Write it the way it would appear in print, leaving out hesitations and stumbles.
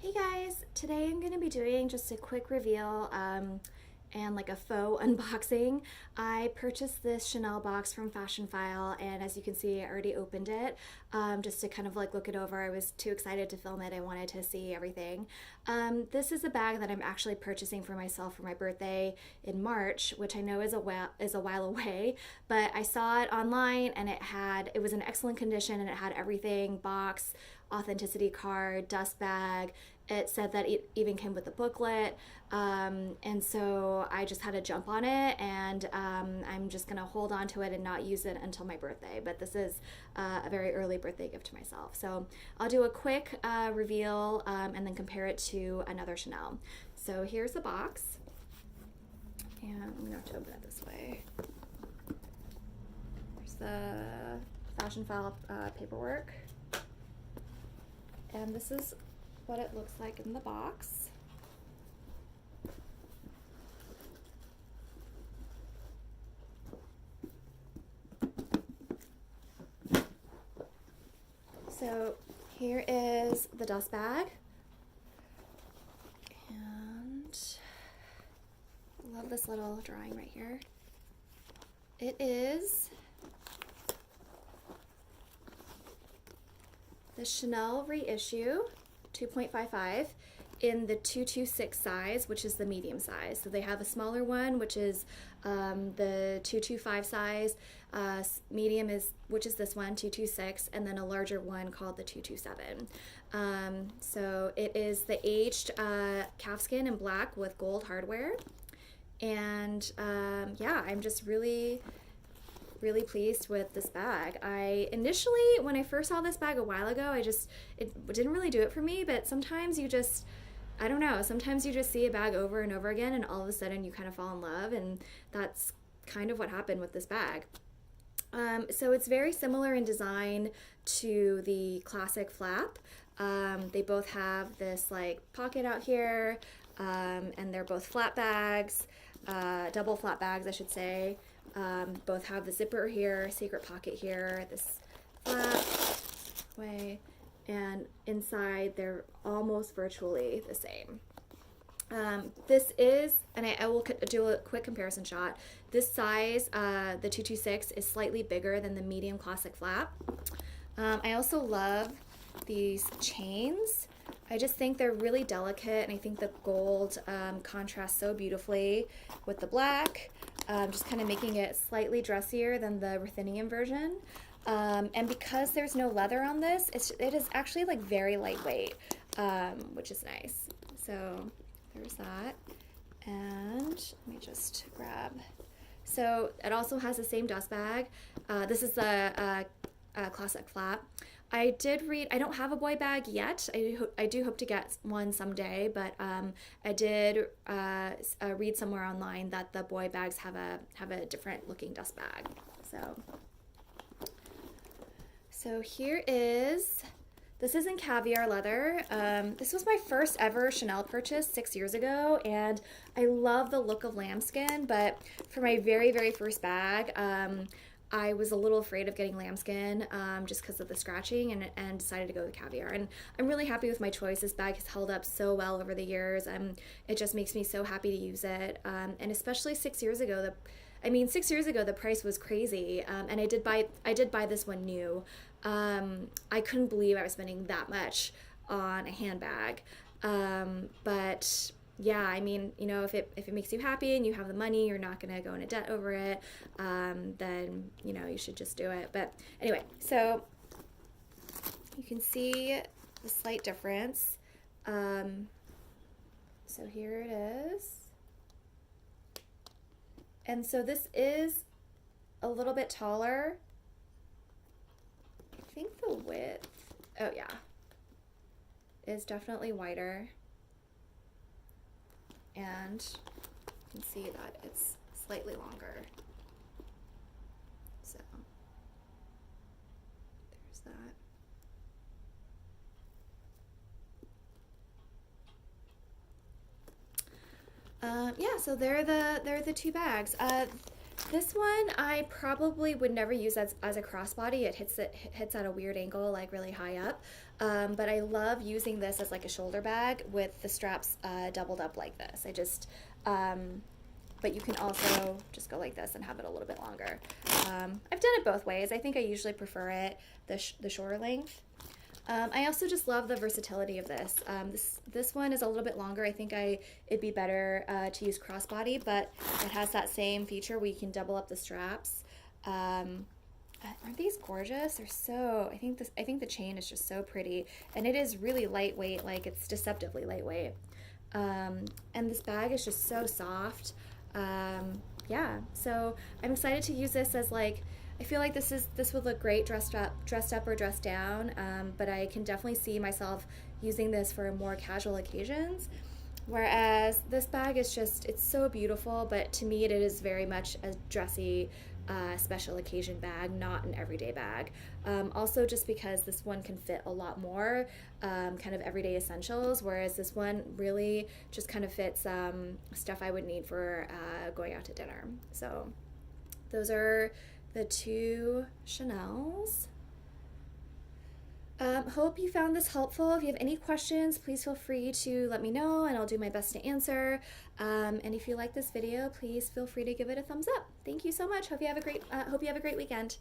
Hey guys, today I'm going to be doing just a quick reveal and like a faux unboxing. I purchased this Chanel box from Fashionphile, and as you can see I already opened it just to kind of like look it over. I was too excited to film it. I wanted to see everything. This is a bag that I'm actually purchasing for myself for my birthday in March, which I know is a while away, but I saw it online and it was in excellent condition and it had everything: box, authenticity card, dust bag. It said that it even came with a booklet, and so I just had to jump on it, and I'm just gonna hold on to it and not use it until my birthday. But this is a very early birthday gift to myself, so I'll do a quick reveal and then compare it to another Chanel. So here's the box, and I'm gonna have to open it this way. There's the Fashionphile paperwork. And this is what it looks like in the box. So here is the dust bag. And I love this little drawing right here. It is the Chanel Reissue 2.55 in the 226 size, which is the medium size. So they have a smaller one, which is the 225 size. Medium which is this one, 226, and then a larger one called the 227. So it is the aged calfskin in black with gold hardware. And yeah, I'm just really pleased with this bag. I initially, when I first saw this bag a while ago, it didn't really do it for me, but sometimes you just, I don't know, sometimes you just see a bag over and over again and all of a sudden you kind of fall in love, and that's kind of what happened with this bag. So it's very similar in design to the classic flap. They both have this like pocket out here, and they're both flat bags, double flat bags I should say. Both have the zipper here, secret pocket here, this flap way, and inside they're almost virtually the same. This is, and I will do a quick comparison shot. This size, the 226, is slightly bigger than the medium classic flap. I also love these chains. I just think they're really delicate, and I think the gold contrasts so beautifully with the black, just kind of making it slightly dressier than the ruthenium version. And because there's no leather on this, it is actually like very lightweight, which is nice. So there's that. And let me just grab. So it also has the same dust bag. This is the classic flap. I don't have a boy bag yet. I do hope to get one someday, but I did read somewhere online that the boy bags have a different looking dust bag. So here this is in caviar leather. This was my first ever Chanel purchase 6 years ago, and I love the look of lambskin, but for my very, very first bag, I was a little afraid of getting lambskin just because of the scratching, and decided to go with caviar. And I'm really happy with my choice. This bag has held up so well over the years. It just makes me so happy to use it. And especially 6 years ago, 6 years ago the price was crazy. And I did buy this one new. I couldn't believe I was spending that much on a handbag. But yeah, I mean, you know, if it makes you happy and you have the money, you're not gonna go into debt over it, then, you know, you should just do it. But anyway, so you can see the slight difference. So here it is. And so this is a little bit taller. I think the width, oh yeah, is definitely wider. And you can see that it's slightly longer. So there's that. Yeah, so they're the two bags. This one I probably would never use as a crossbody. It hits at a weird angle, like really high up. But I love using this as like a shoulder bag with the straps doubled up like this. But you can also just go like this and have it a little bit longer. I've done it both ways. I think I usually prefer it the shorter length. I also just love the versatility of this. This one is a little bit longer. I think it'd be better to use crossbody, but it has that same feature where you can double up the straps. Aren't these gorgeous? They're so. I think the chain is just so pretty, and it is really lightweight. Like, it's deceptively lightweight. And this bag is just so soft. Yeah, so I'm excited to use this as like. I feel like this would look great dressed up or dressed down, but I can definitely see myself using this for more casual occasions. Whereas this bag is just, it's so beautiful, but to me it is very much a dressy special occasion bag, not an everyday bag. Also just because this one can fit a lot more kind of everyday essentials, whereas this one really just kind of fits stuff I would need for going out to dinner. So those are the two Chanels. Hope you found this helpful. If you have any questions, please feel free to let me know and I'll do my best to answer. And if you like this video, please feel free to give it a thumbs up. Thank you so much. Hope you have a great weekend.